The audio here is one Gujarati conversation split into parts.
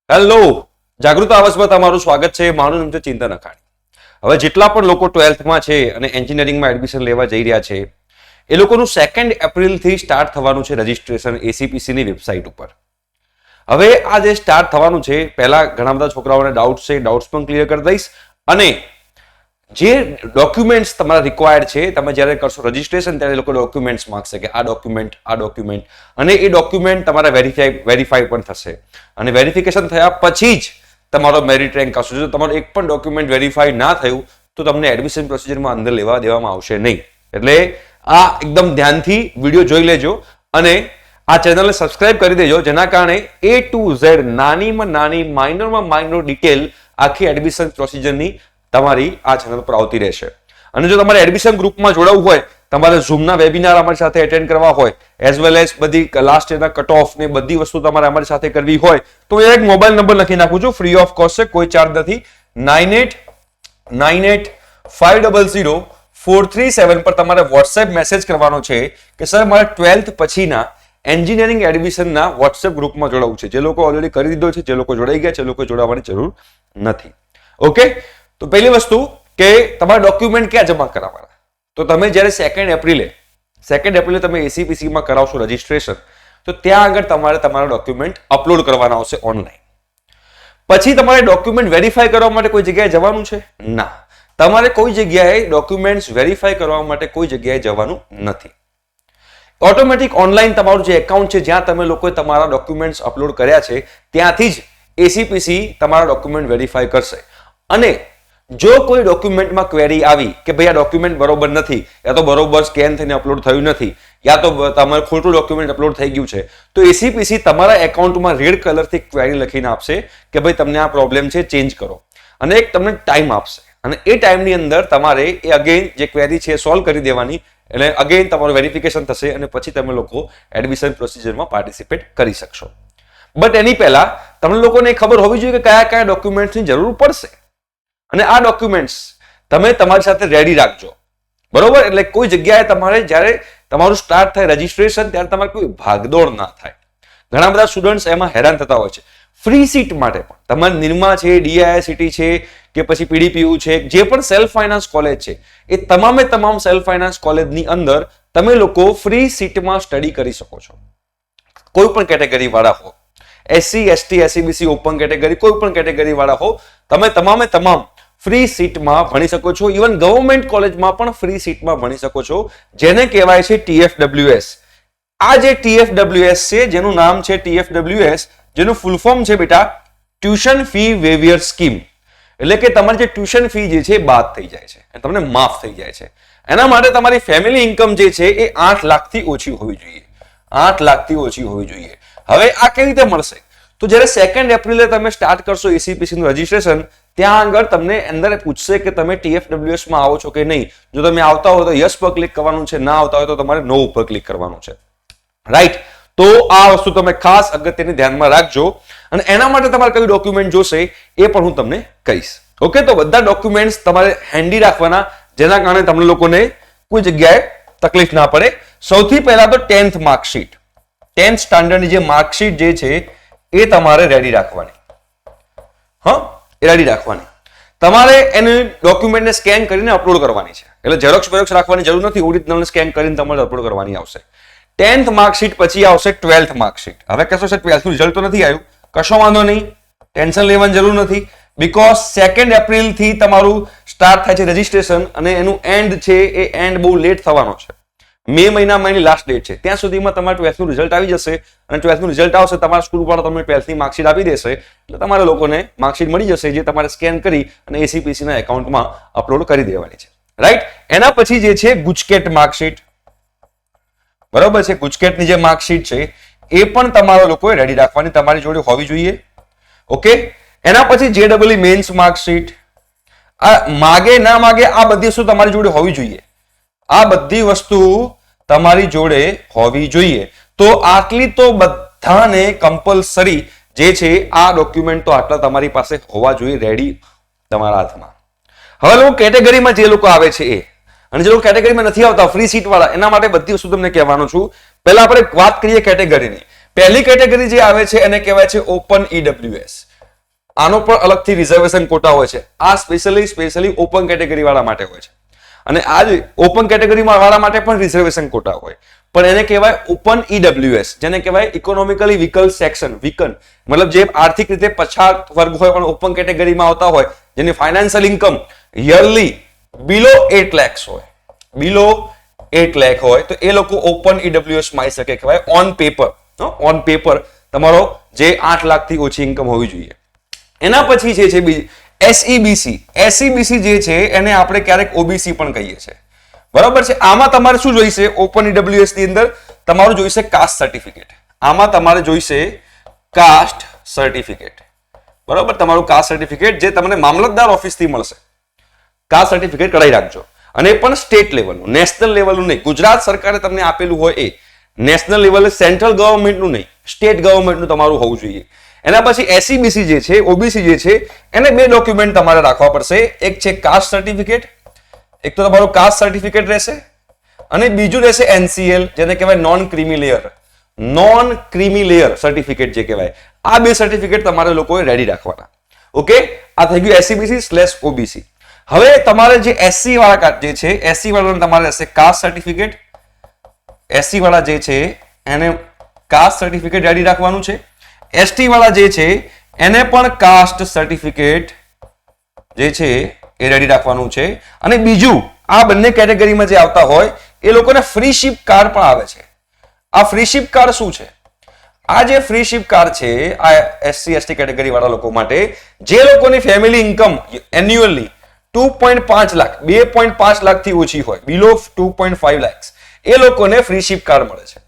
હેલો, જાગૃત આવાસમાં તમારું સ્વાગત છે. મારું નામ છે ચિંતન અખાણી. હવે જેટલા પણ લોકો 12th માં છે અને એન્જિનિયરિંગમાં એડમિશન લેવા જઈ રહ્યા છે એ લોકોનું 2 એપ્રિલથી સ્ટાર્ટ થવાનું છે રજીસ્ટ્રેશન એસીપીસી ની વેબસાઇટ ઉપર. હવે આ જે સ્ટાર્ટ થવાનું છે, પહેલા ઘણા બધા છોકરાઓને ડાઉટ્સ છે, ડાઉટ્સ પણ ક્લિયર કરી દઈશ. અને જે ડોક્યુમેન્ટ્સ તમારા રિક્વાયર્ડ છે, તમે જ્યારે કરશો રજીસ્ટ્રેશન ત્યારે લોકો ડોક્યુમેન્ટ્સ માંગશે કે આ ડોક્યુમેન્ટ અને એ ડોક્યુમેન્ટ તમારા વેરીફાઈ પણ થશે અને વેરિફિકેશન થયા પછી જ તમારો મેરિટ રેન્ક આવશે. જો તમારું એક પણ ડોક્યુમેન્ટ વેરીફાઈ ના થયું તો તમને એડમિશન પ્રોસિજરમાં અંદર લેવા દેવામાં આવશે નહીં. એટલે આ એકદમ ધ્યાનથી વિડીયો જોઈ લેજો અને આ ચેનલને સબસ્ક્રાઇબ કરી દેજો, જેના કારણે A to Z નાનીમાં નાની માઇનરમાં માઇનર ડિટેલ આખી એડમિશન પ્રોસિજરની તમારી આ ચેનલ પર આવતી રહેશે. અને જો તમારે એડમિશન ગ્રુપમાં જોડાવવું હોય, તમારે ઝૂમના વેબિનાર અમારી સાથે એટેન્ડ કરવા હોય, એઝ વેલ એઝ બધી લાસ્ટ યરના કટ ઓફ ને બધી વસ્તુ તમારે અમારી સાથે કરવી હોય તો એક મોબાઈલ નંબર લખી નાખું છું, ફ્રી ઓફ કોસ્ટ છે, કોઈ ચાર્જ નથી. 9898500437 પર તમારે વોટ્સએપ મેસેજ કરવાનો છે કે સર મારે 12th પછીના એન્જિનિયરિંગ એડમિશનના વોટ્સએપ ગ્રુપમાં જોડાવવું છે. જે લોકો ઓલરેડી કરી દીધો છે, જે લોકો જોડાઈ ગયા છે, લોકો જોડાવાની જરૂર નથી. ઓકે, તો પહેલી વસ્તુ કે તમારા ડોક્યુમેન્ટ ક્યાં જમા કરાવવાના? તો તમે જ્યારે 2 એપ્રિલે તમે એસીપીસીમાં કરાવશો રજીસ્ટ્રેશન, તો ત્યાં આગળ તમારે તમારા ડોક્યુમેન્ટ અપલોડ કરવાના આવશે ઓનલાઈન. પછી તમારે ડોક્યુમેન્ટ વેરીફાઈ કરવા માટે કોઈ જગ્યાએ જવાનું છે? ના, તમારે કોઈ જગ્યાએ ડોક્યુમેન્ટ્સ વેરીફાઈ કરવા માટે કોઈ જગ્યાએ જવાનું નથી. ઓટોમેટિક ઓનલાઈન તમારું જે એકાઉન્ટ છે, જ્યાં તમે લોકોએ તમારા ડોક્યુમેન્ટ્સ અપલોડ કર્યા છે, ત્યાંથી જ એસીપીસી તમારા ડોક્યુમેન્ટ વેરીફાઈ કરશે. અને જો કોઈ ડોક્યુમેન્ટમાં ક્વેરી આવી કે ભાઈ આ ડોક્યુમેન્ટ બરોબર નથી, યા તો બરોબર સ્કેન થઈને અપલોડ થયું નથી, યા તો તમારે ખોટું ડોક્યુમેન્ટ અપલોડ થઈ ગયું છે, તો એસીપીસી તમારા એકાઉન્ટમાં રેડ કલરથી ક્વેરી લખીને આપશે કે ભાઈ તમને આ પ્રોબ્લેમ છે, ચેન્જ કરો. અને એક તમને ટાઈમ આપશે અને એ ટાઈમની અંદર તમારે એ અગેન જે ક્વેરી છે સોલ્વ કરી દેવાની. એટલે અગેન તમારું વેરિફિકેશન થશે અને પછી તમે લોકો એડમિશન પ્રોસિજરમાં પાર્ટિસિપેટ કરી શકશો. બટ એની પહેલા તમને લોકોને ખબર હોવી જોઈએ કે કયા કયા ડોક્યુમેન્ટ્સની જરૂર પડશે. અને આ ડોક્યુમેન્ટ્સ તમે તમારી સાથે રેડી રાખજો, બરોબર? એટલે કોઈ જગ્યાએ તમારે જ્યારે તમારું સ્ટાર્ટ થાય રજીસ્ટ્રેશન ત્યારે તમારે કોઈ ભાગદોડ ના થાય. ઘણા બધા સ્ટુડન્ટ્સ એમાં હેરાન થતા હોય છે. ફ્રી સીટ માટે પણ તમારે નિરમા છે, ડીઆઈઆઈસીટી છે કે પછી પીડીપીયુ છે, જે પણ સેલ્ફ ફાઇનાન્સ કોલેજ છે, એ તમામ સેલ્ફ ફાઇનાન્સ કોલેજની અંદર તમે લોકો ફ્રી સીટમાં સ્ટડી કરી શકો છો. કોઈ પણ કેટેગરી વાળા હો, SC, ST, SCBC, open category, કોઈ પણ કેટેગરી વાળા હો, તમે તમામ ફ્રી સીટમાં ભણી શકો છો. ઇવન ગવર્મેન્ટ કોલેજમાં પણ ફ્રી સીટમાં ભણી શકો છો, જેને કહેવાય છે TFWS. આ જે TFWS છે, જેનું નામ છે TFWS, જેનું ફૂલ ફોર્મ છે બેટા ટ્યુશન ફી વેવિયર સ્કીમ. એટલે કે તમારી જે ટ્યુશન ફી જે છે બાદ થઈ જાય છે, તમને માફ થઈ જાય છે. એના માટે તમારી ફેમિલી ઇન્કમ જે છે એ 8 લાખથી ઓછી હોવી જોઈએ. 8 લાખથી ઓછી હોવી જોઈએ. હવે આ કેવી રીતે મળશે? તો જ્યારે 2 એપ્રિલે તમે સ્ટાર્ટ કરશો એસીપીસી નું રજીસ્ટ્રેશન, ત્યાં આગળ તમને અંદર પૂછશે કે તમે TFWS માં આવો છો કે નહીં. જો તમે આવતા હો તો યસ પર ક્લિક કરવાનું છે, ના આવતા હોય તો તમારે નો ઉપર ક્લિક કરવાનું છે. રાઈટ? તો આ વસ્તુ તમે ખાસ અગત્યની ધ્યાનમાં રાખજો. અને એના માટે તમારે કયું ડોક્યુમેન્ટ જોશે એ પણ હું તમને કહીશ. ઓકે, તો બધા ડોક્યુમેન્ટ્સ તમારે હેન્ડી રાખવાના, જેના કારણે તમને લોકોને કોઈ જગ્યાએ તકલીફ ના પડે. સૌથી પહેલા તો 10th માર્કશીટ, 10th સ્ટાન્ડર્ડની જે માર્કશીટ જે છે એ તમારે રેડી રાખવાની. રેડી રાખવાની. તમારે એની ડોક્યુમેન્ટને સ્કેન કરીને અપલોડ કરવાની છે. એટલે ઝેરોક્સ રાખવાની જરૂર નથી, ઓરિજિનલને સ્કેન કરીને તમારે અપલોડ કરવાની આવશે. 10th માર્કશીટ પછી આવશે 12th માર્કશીટ. હવે કહેશો સર 12th નું રિઝલ્ટ તો નથી આવ્યું. કશો વાંધો નહીં, ટેન્શન લેવાની જરૂર નથી. બીકોઝ 2 એપ્રિલથી તમારું સ્ટાર્ટ થાય છે રજીસ્ટ્રેશન અને એનું એન્ડ છે એ એન્ડ બહુ લેટ થવાનો છે. મે મહિનામાં એની લાસ્ટ ડેટ છે. ત્યાં સુધીમાં તમારે 12th નું રિઝલ્ટ આવી જશે અને 12th નું રિઝલ્ટ આવશે, તમારા સ્કૂલ વાળા તમને 12th ની માર્કશીટ આપી દેશે. એટલે તમારા લોકોને માર્કશીટ મળી જશે, જે તમારે સ્કેન કરી અને એસીપીસી ના એકાઉન્ટમાં અપલોડ કરી દેવાની છે. રાઈટ? એના પછી જે છે ગુજકેટ માર્કશીટ, બરોબર છે? ગુજકેટની જે માર્કશીટ છે એ પણ તમારા લોકોએ રેડી રાખવાની, તમારી જોડે હોવી જોઈએ. ઓકે, એના પછી JEE મેન્સ માર્કશીટ, આ માગે ના માગે આ બધી વસ્તુ તમારી જોડે હોવી જોઈએ. આ બધી વસ્તુ તમારી જોડે હોવી જોઈએ. તો આટલી તો બધાને કમ્પલસરી જે છે આ ડોક્યુમેન્ટ તો આટલા તમારી પાસે હોવા જોઈએ રેડી તમારા હાથમાં. હવે લોકો કેટેગરીમાં જે લોકો આવે છે એ, અને જે લોકો કેટેગરીમાં નથી આવતા ફ્રી સીટ વાળા, એના માટે બધી વસ્તુ તમને કહેવાનો છું. પહેલા આપણે વાત કરીએ કેટેગરીની. પહેલી કેટેગરી જે આવે છે એને કહેવાય છે ઓપન EWS. આનો પણ અલગથી રિઝર્વેશન કોટા હોય છે. આ સ્પેશિયલી ઓપન કેટેગરી વાળા માટે હોય છે. અને આ ઓપન કેટેગરી વાળા માટે પણ રિઝર્વેશન કોટા હોય, પણ એને કહેવાય ઓપન ઈડબ્લ્યુએસ, જેને કહેવાય ઇકોનોમિકલી વીકલ સેક્શન. વીકન મતલબ જે આર્થિક રીતે પછાત વર્ગ હોય પણ ઓપન કેટેગરીમાં આવતા હોય, જેની ફાઇનાન્શિયલ ઇન્કમ યરલી બિલો 8 lakhs હોય, બિલો 8 lakh હોય, તો એ લોકો ઓપન ઈડબ્લ્યુએસ માં આવી શકે. કહેવાય ઓન પેપર તમારો જે 8 લાખ થી ઓછી ઇન્કમ હોવી જોઈએ. એના પછી જે છે એસઈબીસી જે છે એને આપણે ક્યારેક ઓબીસી પણ કહીએ છીએ. બરાબર છે. આમાં તમારે શું જોઈશે? ઓપન ઈડબ્લ્યુએસ ની અંદર તમારું જોઈશે કાસ્ટ સર્ટિફિકેટ. આમાં તમારે જોઈશે કાસ્ટ સર્ટિફિકેટ. બરાબર, તમારું કાસ્ટ સર્ટિફિકેટ જે તમને મામલતદાર ઓફિસથી મળશે. કાસ્ટ સર્ટિફિકેટ કઢાઈ રાખજો. અને એ પણ સ્ટેટ લેવલનું, નેશનલ લેવલનું નહીં. ગુજરાત સરકારે તમને આપેલું હોય એ નેશનલ લેવલે, સેન્ટ્રલ ગવર્મેન્ટનું નહીં, સ્ટેટ ગવર્મેન્ટનું તમારું હોવું જોઈએ. એના પછી એસઈબીસી જે છે, ઓબીસી જે છે, એને 2 ડોક્યુમેન્ટ તમારે રાખવા પડશે. એક છે કાસ્ટ સર્ટિફિકેટ, એક તો તમારું કાસ્ટ સર્ટિફિકેટ રહેશે, અને બીજું રહેશે એનસીએલ, જેને કહેવાય નોન ક્રીમી લેયર સર્ટિફિકેટ જે કહેવાય. આ 2 સર્ટિફિકેટ તમારે લોકોએ રેડી રાખવાના. ઓકે, આ થઈ ગયું એસઈબીસી/ઓબીસી. હવે તમારે જે એસસી વાળા જે છે, એસસી વાળાને તમારે રહેશે કાસ્ટ સર્ટિફિકેટ. એસસી વાળા જે છે એને કાસ્ટ સર્ટિફિકેટ રેડી રાખવાનું છે. એસટી વાળા જે છે એને પણ કાસ્ટ સર્ટિફિકેટ જે છે એ રેડી રાખવાનું છે. અને બીજું, આ બંને કેટેગરીમાં જે આવતા હોય એ લોકોને ફ્રી શિપ કાર્ડ પણ આવે છે. આ ફ્રી શિપ કાર્ડ શું છે? આ જે ફ્રી શિપ કાર્ડ છે આ એસસી એસટી કેટેગરી વાળા લોકો માટે, જે લોકોની ફેમિલી ઇન્કમ એન્યુઅલી 2.5 લાખ 2.5 લાખથી ઓછી હોય, બિલો 2.5 lakhs, એ લોકોને ફ્રી શિપ કાર્ડ મળે છે.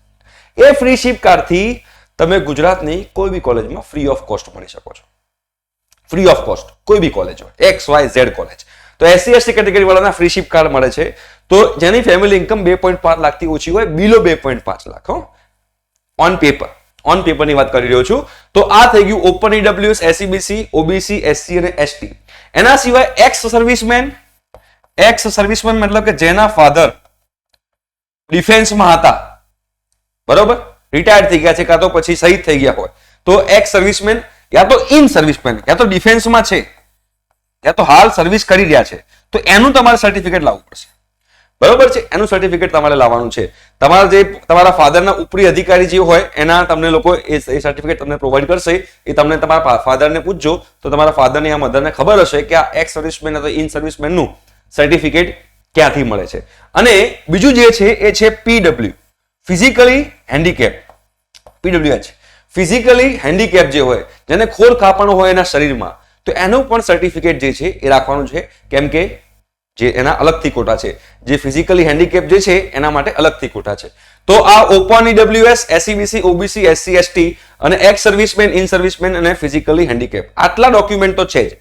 એ ફ્રી શિપ કાર્ડથી તમે ગુજરાતની કોઈ બી કોલેજમાં ફ્રી ઓફ કોસ્ટ મળી શકો છો. ફ્રી ઓફ કોસ્ટ કોઈ બી કોલેજ હોય, XYZ કોલેજ. તો એસસી એસટી કેટેગરી વાળાના ફ્રી શિપ કાર્ડ મળે છે. તો જેની ફેમિલી ઇન્કમ 2.5 લાખથી ઓછી હોય, બિલો 2.5 લાખ, ઓન પેપરની વાત કરી રહ્યો છું. તો આ થઈ ગયું open EWS, SEBC, OBC, SC અને એસટી. એના સિવાય એક્સ સર્વિસમેન મતલબ કે જેના ફાધર ડિફેન્સમાં હતા, બરોબર, રિટાયર્ડ થઈ ગયા છે, કાં તો પછી શહીદ થઈ ગયા હોય, તો એક્સ સર્વિસમેન યા તો ઇન સર્વિસમેન, યા તો ડિફેન્સમાં છે, યા તો હાલ સર્વિસ કરી રહ્યા છે, તો એનું તમારે સર્ટિફિકેટ લાવવું પડશે. બરોબર છે, એનું સર્ટિફિકેટ તમારે લાવવાનું છે. તમારા ફાધરના ઉપરી અધિકારી જે હોય એના તમને લોકો એ સર્ટિફિકેટ તમને પ્રોવાઈડ કરશે. એ તમને તમારા ફાધરને પૂછજો તો તમારા ફાધરની આ મધરને ખબર હશે કે આ એક્સ સર્વિસમેન અથવા ઇન સર્વિસમેનનું સર્ટિફિકેટ ક્યાંથી મળે છે. અને બીજું જે છે એ છે PW, physically handicap. PWH physically handicap જે હોય, જેને ખોડ કાપણો હોય એના શરીરમાં, તો એનું પણ સર્ટિફિકેટ જે છે એ રાખવાનું છે. કેમ કે જે એના અલગથી કોટા છે, જે ફિઝિકલી હેન્ડીકેપ જે છે એના માટે અલગથી કોટા છે. તો આ open EWS, SEBC, OBC, SC, ST અને એક્સ સર્વિસમેન, ઇન સર્વિસમેન અને ફિઝિકલી હેન્ડીકેપ, આટલા ડોક્યુમેન્ટ તો છે જ.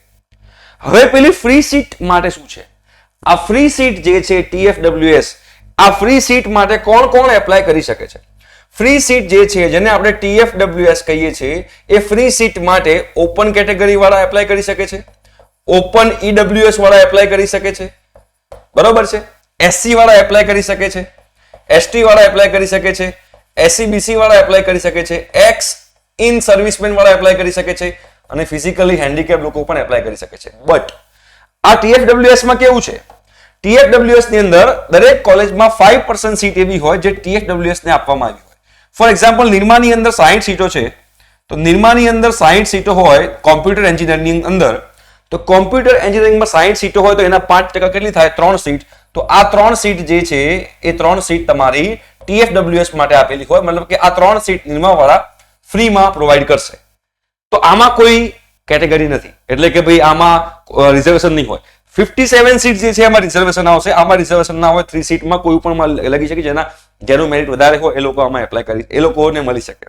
હવે પેલી ફ્રી સીટ માટે શું છે? આ ફ્રી સીટ જે છે TFWS, આ ફ્રી સીટ માટે કોણ કોણ એપ્લાય કરી શકે છે? ફ્રી સીટ જે છે જેને આપણે TFWS કહીએ છીએ, એ ફ્રી સીટ માટે ઓપન કેટેગરી વાળા એપ્લાય કરી શકે છે, ઓપન ઈડબ્લ્યુએસ વાળા એપ્લાય કરી શકે છે, બરોબર છે, એસસી વાળા એપ્લાય કરી શકે છે, એસટી વાળા એપ્લાય કરી શકે છે, એસસીબીસી વાળા એપ્લાય કરી શકે છે, એક્સ ઇન સર્વિસમેન વાળા એપ્લાય કરી શકે છે, અને ફિઝિકલી હેન્ડીકેપ લોકો પણ એપ્લાય કરી શકે છે. બટ આ TFWS માં કેવું છે? TFWS ની અંદર દરેક કોલેજમાં 5% સીટ એવી હોય જે TFWS ને આપવામાં આવી હોય. ફોર એક્ઝામ્પલ, નિરમાની અંદર 60 સીટો છે, તો નિરમાની અંદર 60 સીટો હોય કોમ્પ્યુટર એન્જિનિયરિંગ અંદર, તો કોમ્પ્યુટર એન્જિનિયરિંગમાં 60 સીટો હોય તો એના 5% કેટલી થાય? 3 સીટ. તો આ 3 સીટ જે છે એ 3 સીટ તમારી TFWS માટે આપેલી હોય, મતલબ કે આ 3 સીટ નિરમાવાળા ફ્રીમાં પ્રોવાઈડ કરશે. તો આમાં કોઈ કેટેગરી નથી, એટલે કે ભાઈ આમાં રિઝર્વેશન નહીં હોય. 57 સીટ જે છે એમાં રિઝર્વેશન આવશે, આમાં રિઝર્વેશન ના હોય. 3 સીટમાં કોઈ પણ લગી શકે, જેનું મેરિટ વધારે હોય એ લોકો આમાં એપ્લાય કરી, એ લોકોને મળી શકે,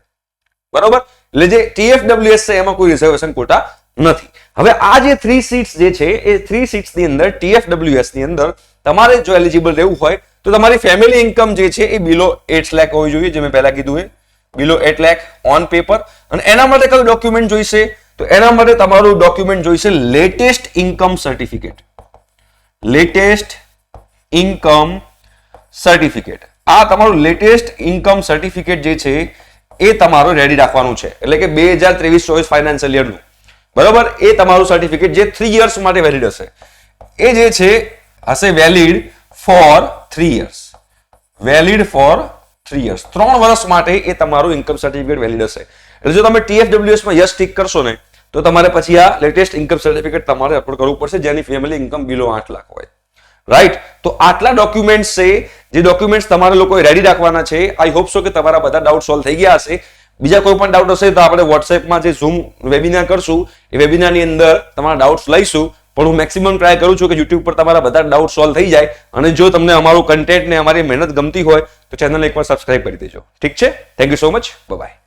બરોબર. એટલે જે TFWS છે એમાં કોઈ રિઝર્વેશન કોટા નથી. હવે આ જે 3 સીટ્સ જે છે એ 3 સીટ્સ ની અંદર TFWS ની અંદર તમારે જો એલિજિબલ રહેવું હોય તો તમારી ફેમિલી ઇન્કમ જે છે એ બિલો 8 લાખ હોવી જોઈએ, જે મેં પહેલા કીધું એ બિલો 8 લાખ ઓન પેપર. અને એના માટે કયું ડોક્યુમેન્ટ જોઈશે? તો એના માટે તમારું ડોક્યુમેન્ટ જોઈશે latest income certificate. Latest income certificate, આ તમારું લેટેસ્ટ ઇન્કમ સર્ટિફિકેટ જે છે એ તમારું રેડી રાખવાનું છે. એટલે કે 2023-24 ફાઇનાન્શિયલ યરનું બરોબર, એ તમારું સર્ટિફિકેટ જે 3 years માટે વેલિડ હશે, એ જે છે હશે valid for 3 years. Valid for 3 years, 3 વર્ષ માટે એ તમારું ઇન્કમ સર્ટિફિકેટ વેલિડ હશે. એટલે જો તમે TFWS માં યસ ટિક કરશો ને તો તમારે પછી આ લેટેસ્ટ ઇન્કમ સર્ટિફિકેટ તમારે અપલોડ કરવું પડશે જેની ફેમિલી ઇન્કમ બિલો 8 લાખ હોય. રાઈટ, તો આટલા ડોક્યુમેન્ટ્સ છે, જે ડોક્યુમેન્ટ્સ તમારે લોકોએ રેડી રાખવાના છે. આઈ હોપ સો કે તમારા બધા ડાઉટ સોલ્વ થઈ ગયા હશે. બીજા કોઈ પણ ડાઉટ હશે તો આપણે વોટ્સએપમાં જે ઝૂમ વેબિનાર કરશું એ વેબિનારની અંદર તમારા ડાઉટ્સ લઈશું. પણ હું મેક્સિમમ ટ્રાય કરું છું કે યુટ્યુબ પર તમારા બધા ડાઉટ સોલ્વ થઈ જાય. અને જો તમને અમારું કન્ટેન્ટ ને અમારી મહેનત ગમતી હોય તો ચેનલને એકવાર સબસ્ક્રાઇબ કરી દેજો. ઠીક છે, thank you so much, by.